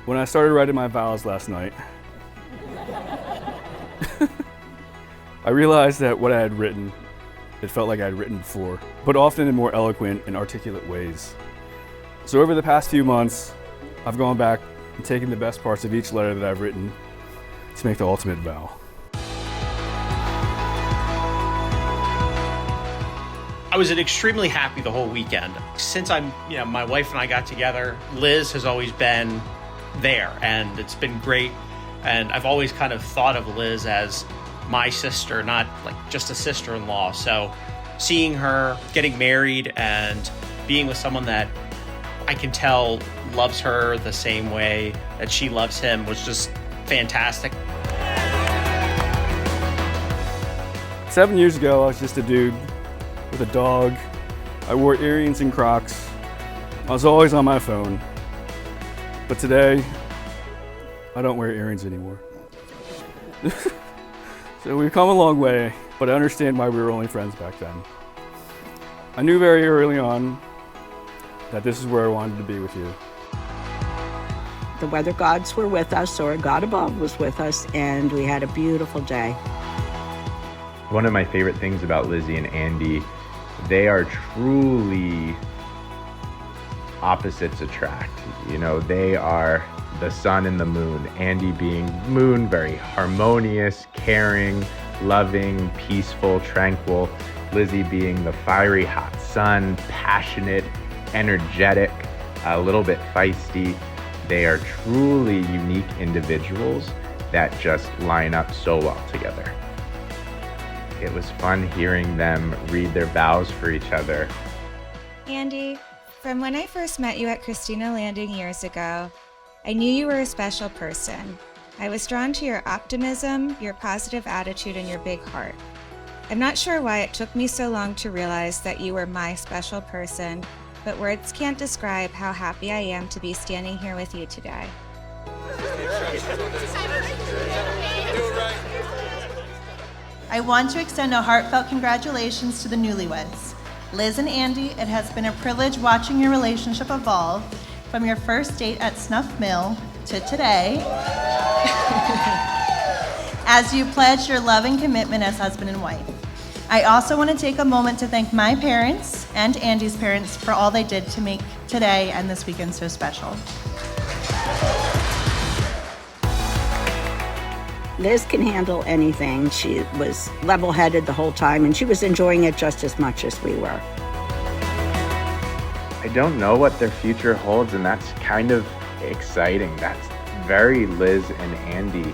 When I started writing my vows last night, I realized that what I had written, it felt like I had written before, but often in more eloquent and articulate ways. So over the past few months, I've gone back and taken the best parts of each letter that I've written to make the ultimate vow. I was extremely happy the whole weekend. Since my wife and I got together, Liz has always been there, and it's been great. And I've always kind of thought of Liz as my sister, not like just a sister-in-law. So seeing her getting married and being with someone that I can tell loves her the same way that she loves him was just fantastic. 7 years ago, I was just a dude with a dog. I wore earrings and Crocs. I was always on my phone. But today, I don't wear earrings anymore. So we've come a long way, but I understand why we were only friends back then. I knew very early on that this is where I wanted to be with you. The weather gods were with us, or God above was with us, and we had a beautiful day. One of my favorite things about Lizzie and Andy, they are truly opposites attract. You know, they are the sun and the moon. Andy being moon, very harmonious, caring, loving, peaceful, tranquil. Lizzie being the fiery hot sun, passionate, energetic, a little bit feisty. They are truly unique individuals that just line up so well together. It was fun hearing them read their vows for each other. Andy, from when I first met you at Christina Landing years ago, I knew you were a special person. I was drawn to your optimism, your positive attitude, and your big heart. I'm not sure why it took me so long to realize that you were my special person, but words can't describe how happy I am to be standing here with you today. I want to extend a heartfelt congratulations to the newlyweds. Liz and Andy, it has been a privilege watching your relationship evolve from your first date at Snuff Mill to today, as you pledge your love and commitment as husband and wife. I also want to take a moment to thank my parents and Andy's parents for all they did to make today and this weekend so special. Liz can handle anything. She was level-headed the whole time, and she was enjoying it just as much as we were. I don't know what their future holds, and that's kind of exciting. That's very Liz and Andy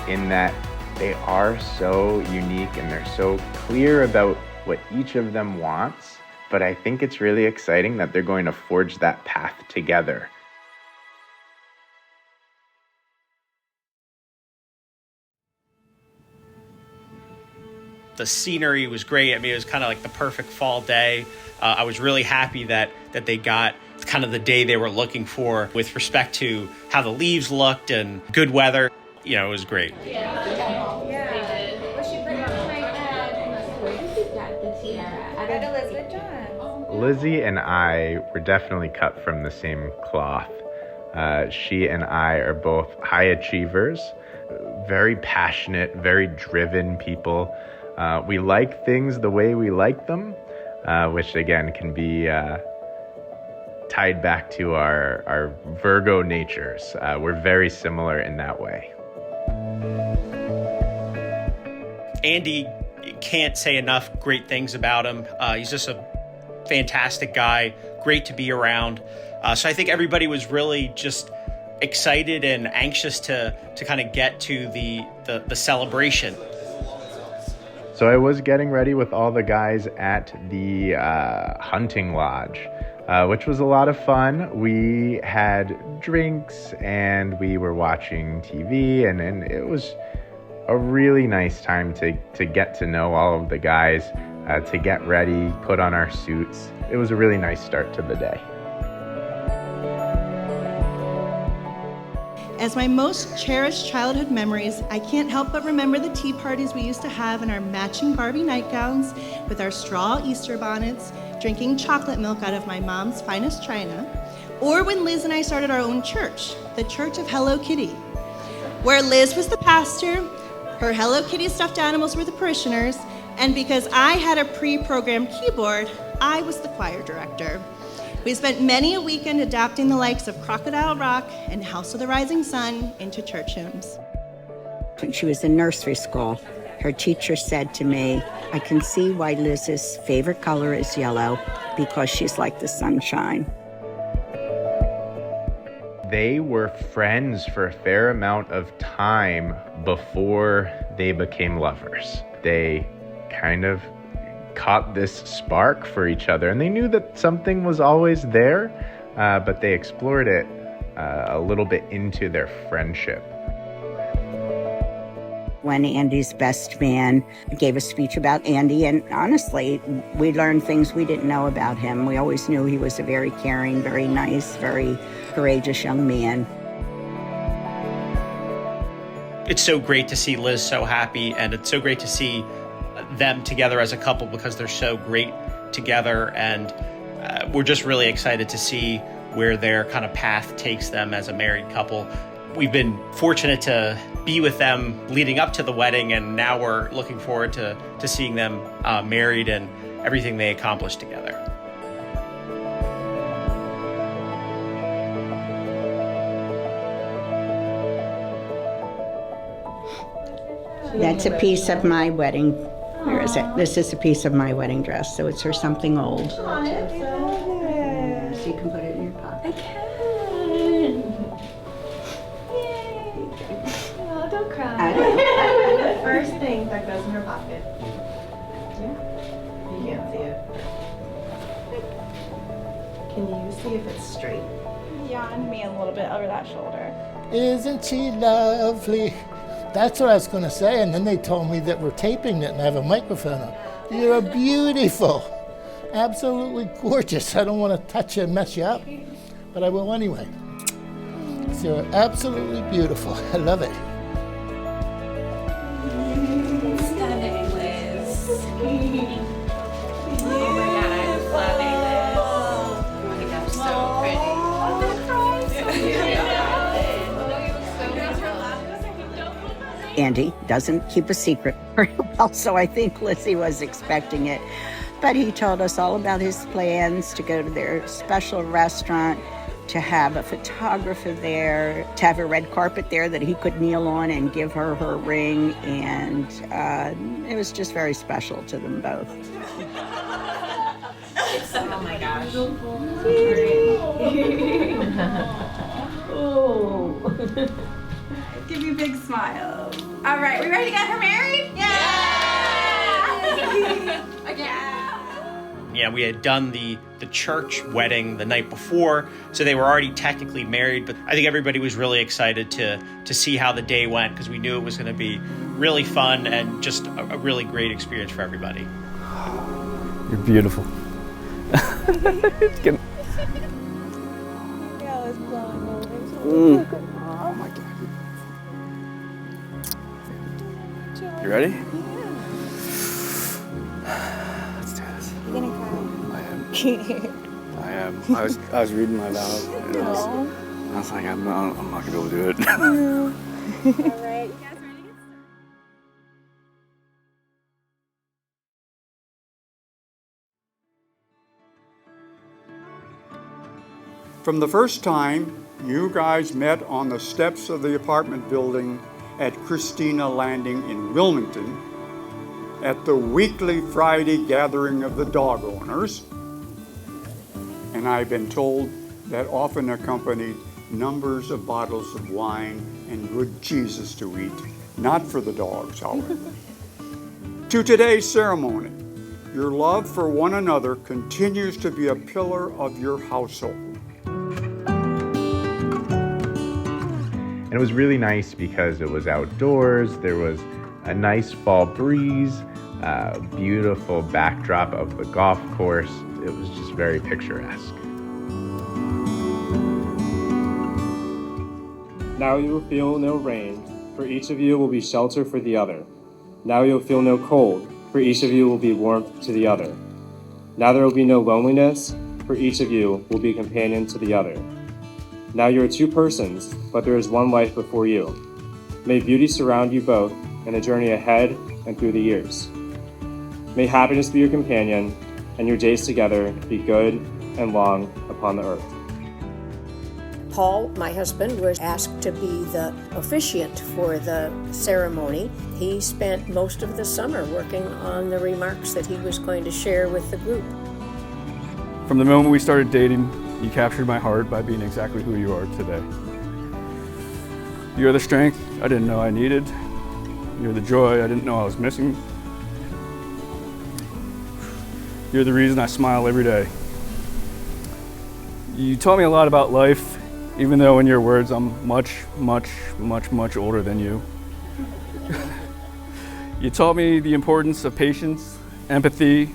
in that they are so unique and they're so clear about what each of them wants. But I think it's really exciting that they're going to forge that path together. The scenery was great. I mean, it was kind of like the perfect fall day. I was really happy that they got kind of the day they were looking for with respect to how the leaves looked and good weather. You know, it was great. Lizzie and I were definitely cut from the same cloth. She and I are both high achievers, very passionate, very driven people. We like things the way we like them, which again can be tied back to our Virgo natures. We're very similar in that way. Andy, can't say enough great things about him. He's just a fantastic guy, great to be around. So I think everybody was really just excited and anxious to kind of get to the celebration. So I was getting ready with all the guys at the hunting lodge, which was a lot of fun. We had drinks and we were watching TV, and it was a really nice time to get to know all of the guys, to get ready, put on our suits. It was a really nice start to the day. As my most cherished childhood memories, I can't help but remember the tea parties we used to have in our matching Barbie nightgowns with our straw Easter bonnets, drinking chocolate milk out of my mom's finest china, or when Liz and I started our own church, the Church of Hello Kitty, where Liz was the pastor, her Hello Kitty stuffed animals were the parishioners, and because I had a pre-programmed keyboard, I was the choir director. We spent many a weekend adapting the likes of Crocodile Rock and House of the Rising Sun into church hymns. When she was in nursery school, her teacher said to me, I can see why Liz's favorite color is yellow, because she's like the sunshine. They were friends for a fair amount of time before they became lovers. They kind of caught this spark for each other, and they knew that something was always there, but they explored it a little bit into their friendship. When Andy's best man gave a speech about Andy, and honestly, we learned things we didn't know about him. We always knew he was a very caring, very nice, very courageous young man. It's so great to see Liz so happy, and it's so great to see them together as a couple because they're so great together, and we're just really excited to see where their kind of path takes them as a married couple. We've been fortunate to be with them leading up to the wedding, and now we're looking forward to seeing them married and everything they accomplished together. That's a piece of my wedding. Where is it? This is a piece of my wedding dress, so it's her something old. So you can put it in your pocket. I can. Yay. Oh, don't cry. The first thing that goes in her pocket. Yeah. You can't see it. Can you see if it's straight? Yawn me a little bit over that shoulder. Isn't she lovely? That's what I was going to say, and then they told me that we're taping it and I have a microphone on. You're beautiful, absolutely gorgeous. I don't want to touch you and mess you up, but I will anyway. So you're absolutely beautiful. I love it. Stunning, Liz. Oh my God, I'm loving this. Oh my gosh, so pretty. Oh, that cries so cute. Andy doesn't keep a secret very well, so I think Lizzie was expecting it. But he told us all about his plans to go to their special restaurant, to have a photographer there, to have a red carpet there that he could kneel on and give her her ring, and it was just very special to them both. Oh my gosh. Oh. Give you a big smile. All right, we ready to get her married? Yeah! Again. Yeah, we had done the church wedding the night before, so they were already technically married, but I think everybody was really excited to see how the day went because we knew it was going to be really fun and just a really great experience for everybody. You're beautiful. It's getting... Yeah, it's blowing over. Oh my God. You ready? Let's do this. You gonna cry? I am. I was reading my vows. And I was like, I'm not gonna be able to do it. All right, you guys ready to get started? From the first time you guys met on the steps of the apartment building at Christina Landing in Wilmington, at the weekly Friday gathering of the dog owners, and I've been told that often accompanied numbers of bottles of wine and good cheeses to eat, not for the dogs, however. To today's ceremony, your love for one another continues to be a pillar of your household. And it was really nice because it was outdoors, there was a nice fall breeze, beautiful backdrop of the golf course. It was just very picturesque. Now you will feel no rain, for each of you will be shelter for the other. Now you will feel no cold, for each of you will be warmth to the other. Now there will be no loneliness, for each of you will be a companion to the other. Now you are two persons, but there is one life before you. May beauty surround you both in the journey ahead and through the years. May happiness be your companion, and your days together be good and long upon the earth. Paul, my husband, was asked to be the officiant for the ceremony. He spent most of the summer working on the remarks that he was going to share with the group. From the moment we started dating, you captured my heart by being exactly who you are today. You're the strength I didn't know I needed. You're the joy I didn't know I was missing. You're the reason I smile every day. You taught me a lot about life, even though in your words I'm much older than you. You taught me the importance of patience, empathy,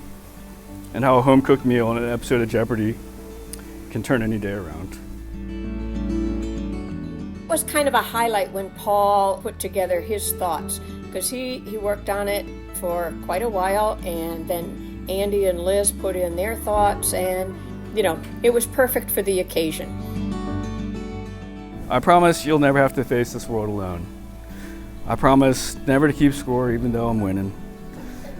and how a home-cooked meal in an episode of Jeopardy can turn any day around. It was kind of a highlight when Paul put together his thoughts, because he worked on it for quite a while, and then Andy and Liz put in their thoughts, and it was perfect for the occasion. I promise you'll never have to face this world alone. I promise never to keep score even though I'm winning.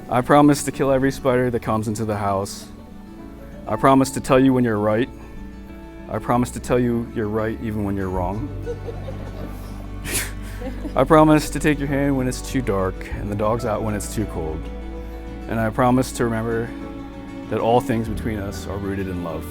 I promise to kill every spider that comes into the house. I promise to tell you when you're right. I promise to tell you you're right even when you're wrong. I promise to take your hand when it's too dark and the dog's out when it's too cold. And I promise to remember that all things between us are rooted in love.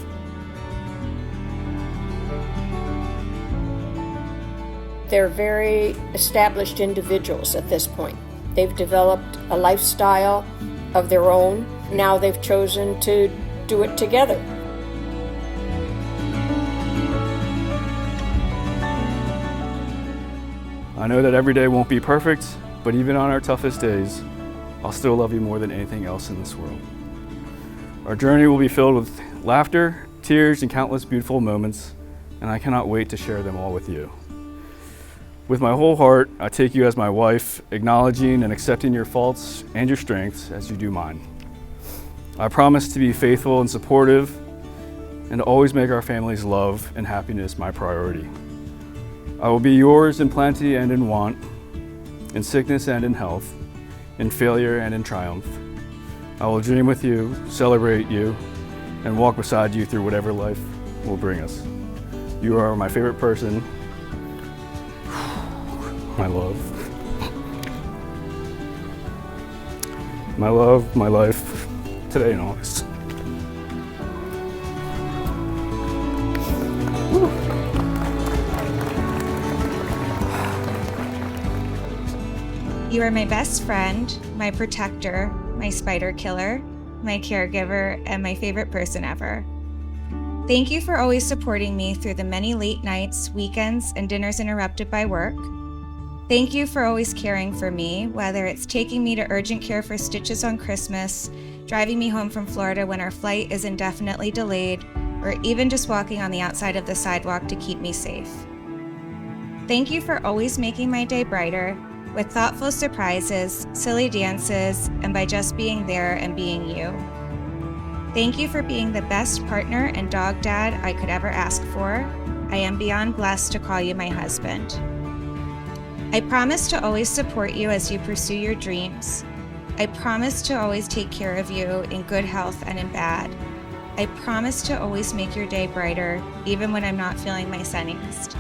They're very established individuals at this point. They've developed a lifestyle of their own. Now they've chosen to do it together. I know that every day won't be perfect, but even on our toughest days, I'll still love you more than anything else in this world. Our journey will be filled with laughter, tears, and countless beautiful moments, and I cannot wait to share them all with you. With my whole heart, I take you as my wife, acknowledging and accepting your faults and your strengths as you do mine. I promise to be faithful and supportive, and to always make our family's love and happiness my priority. I will be yours in plenty and in want, in sickness and in health, in failure and in triumph. I will dream with you, celebrate you, and walk beside you through whatever life will bring us. You are my favorite person, my love, my life, today and always. You are my best friend, my protector, my spider killer, my caregiver, and my favorite person ever. Thank you for always supporting me through the many late nights, weekends, and dinners interrupted by work. Thank you for always caring for me, whether it's taking me to urgent care for stitches on Christmas, driving me home from Florida when our flight is indefinitely delayed, or even just walking on the outside of the sidewalk to keep me safe. Thank you for always making my day brighter, with thoughtful surprises, silly dances, and by just being there and being you. Thank you for being the best partner and dog dad I could ever ask for. I am beyond blessed to call you my husband. I promise to always support you as you pursue your dreams. I promise to always take care of you in good health and in bad. I promise to always make your day brighter, even when I'm not feeling my sunniest.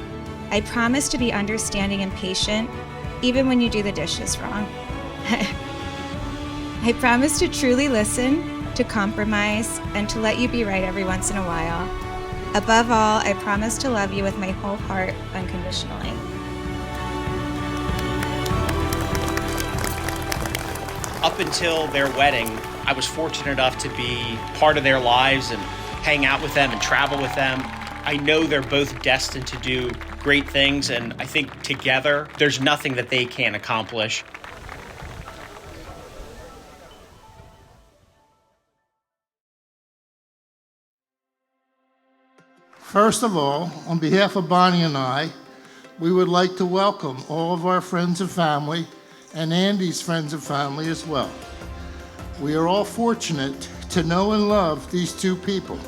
I promise to be understanding and patient, even when you do the dishes wrong. I promise to truly listen, to compromise, and to let you be right every once in a while. Above all, I promise to love you with my whole heart unconditionally. Up until their wedding, I was fortunate enough to be part of their lives and hang out with them and travel with them. I know they're both destined to do great things, and I think together, there's nothing that they can't accomplish. First of all, on behalf of Bonnie and I, we would like to welcome all of our friends and family, and Andy's friends and family as well. We are all fortunate to know and love these two people.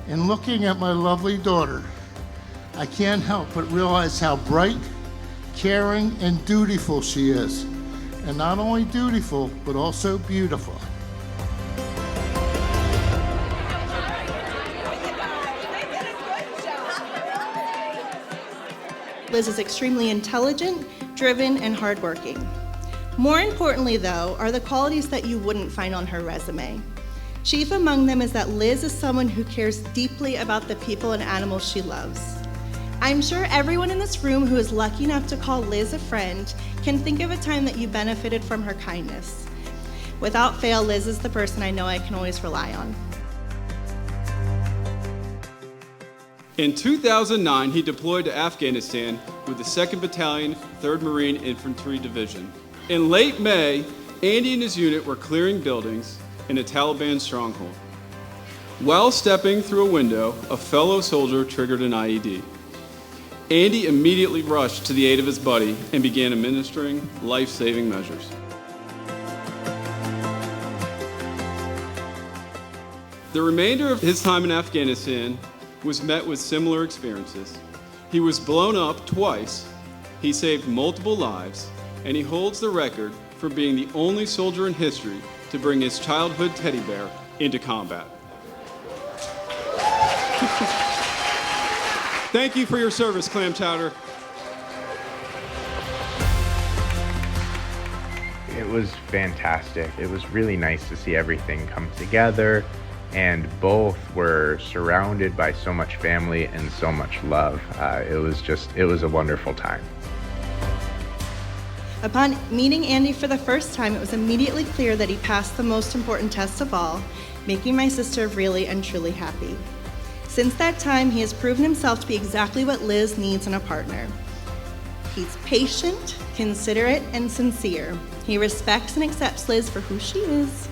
In looking at my lovely daughter, I can't help but realize how bright, caring, and dutiful she is. And not only dutiful, but also beautiful. Liz is extremely intelligent, driven, and hardworking. More importantly, though, are the qualities that you wouldn't find on her resume. Chief among them is that Liz is someone who cares deeply about the people and animals she loves. I'm sure everyone in this room who is lucky enough to call Liz a friend can think of a time that you benefited from her kindness. Without fail, Liz is the person I know I can always rely on. In 2009, he deployed to Afghanistan with the 2nd Battalion, 3rd Marine Infantry Division. In late May, Andy and his unit were clearing buildings in a Taliban stronghold. While stepping through a window, a fellow soldier triggered an IED. Andy immediately rushed to the aid of his buddy and began administering life-saving measures. The remainder of his time in Afghanistan was met with similar experiences. He was blown up twice, he saved multiple lives, and he holds the record for being the only soldier in history to bring his childhood teddy bear into combat. Thank you for your service, Clam Chowder. It was fantastic. It was really nice to see everything come together, and both were surrounded by so much family and so much love. It was a wonderful time. Upon meeting Andy for the first time, it was immediately clear that he passed the most important test of all, making my sister really and truly happy. Since that time, he has proven himself to be exactly what Liz needs in a partner. He's patient, considerate, and sincere. He respects and accepts Liz for who she is.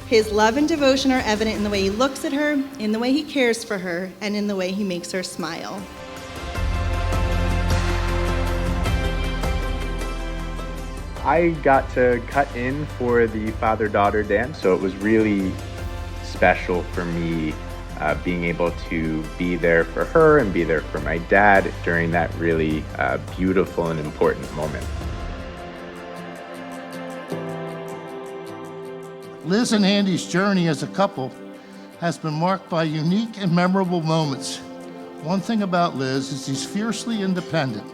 His love and devotion are evident in the way he looks at her, in the way he cares for her, and in the way he makes her smile. I got to cut in for the father-daughter dance, so it was really special for me being able to be there for her and be there for my dad during that really beautiful and important moment. Liz and Andy's journey as a couple has been marked by unique and memorable moments. One thing about Liz is he's fiercely independent,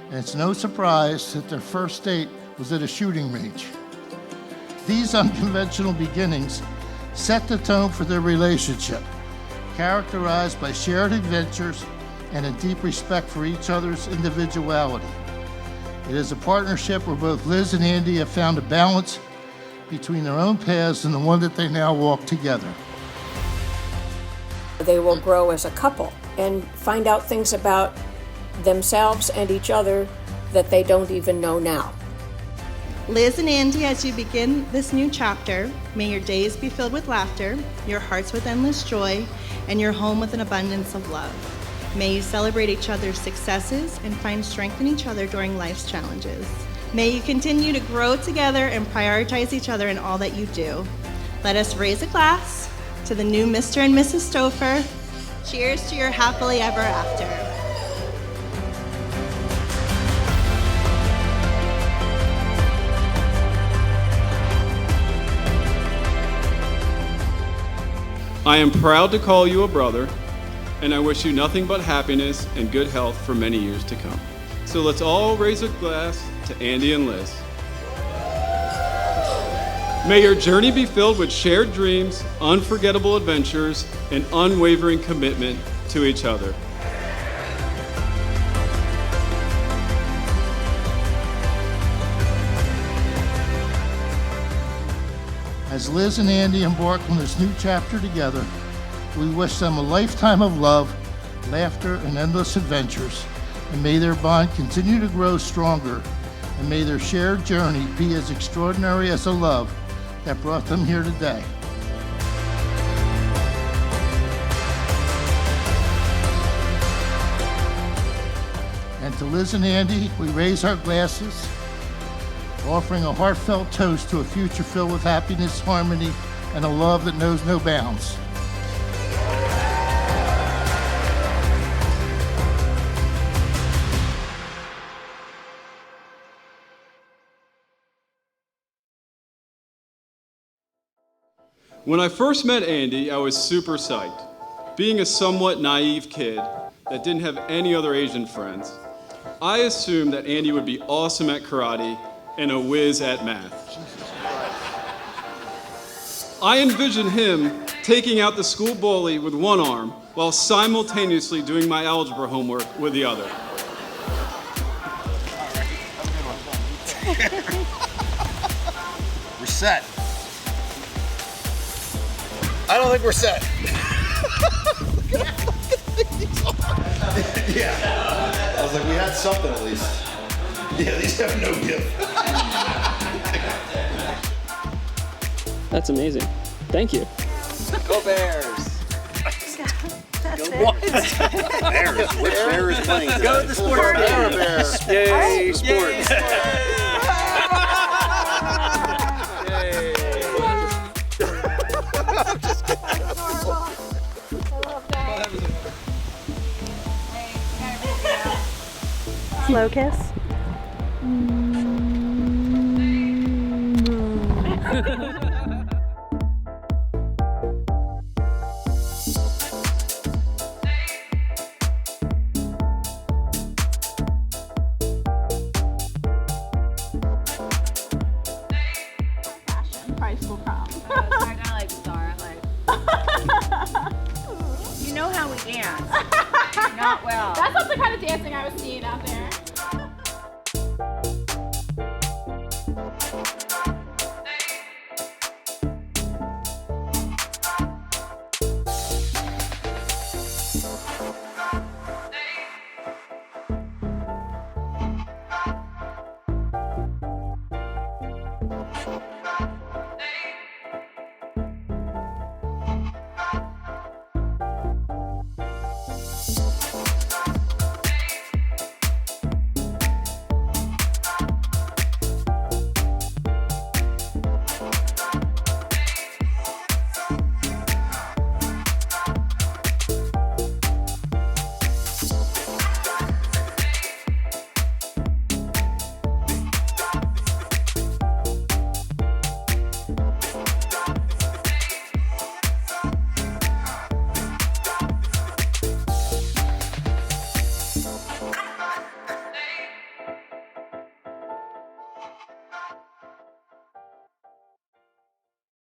and it's no surprise that their first date was at a shooting range. These unconventional beginnings set the tone for their relationship, characterized by shared adventures and a deep respect for each other's individuality. It is a partnership where both Liz and Andy have found a balance between their own paths and the one that they now walk together. They will grow as a couple and find out things about themselves and each other that they don't even know now. Liz and Andy, as you begin this new chapter, may your days be filled with laughter, your hearts with endless joy, and your home with an abundance of love. May you celebrate each other's successes and find strength in each other during life's challenges. May you continue to grow together and prioritize each other in all that you do. Let us raise a glass to the new Mr. and Mrs. Stouffer. Cheers to your happily ever after. I am proud to call you a brother, and I wish you nothing but happiness and good health for many years to come. So let's all raise a glass to Andy and Liz. May your journey be filled with shared dreams, unforgettable adventures, and unwavering commitment to each other. As Liz and Andy embark on this new chapter together, we wish them a lifetime of love, laughter, and endless adventures. And may their bond continue to grow stronger, and may their shared journey be as extraordinary as the love that brought them here today. And to Liz and Andy, we raise our glasses, offering a heartfelt toast to a future filled with happiness, harmony, and a love that knows no bounds. When I first met Andy, I was super psyched. Being a somewhat naive kid that didn't have any other Asian friends, I assumed that Andy would be awesome at karate and a whiz at math. I envisioned him taking out the school bully with one arm while simultaneously doing my algebra homework with the other. We're set. I don't think we're set. Yeah. I was like, we had something at least. Yeah, these have no gift. That's amazing. Thank you. Go Bears. That's Go what? Bears. Which bear is playing? Go to the sports Bears. Yay, sports. Slow kiss. Price will come. I kind of like Zara, You know how we dance. Not well. That's not the kind of dancing I was seeing out there.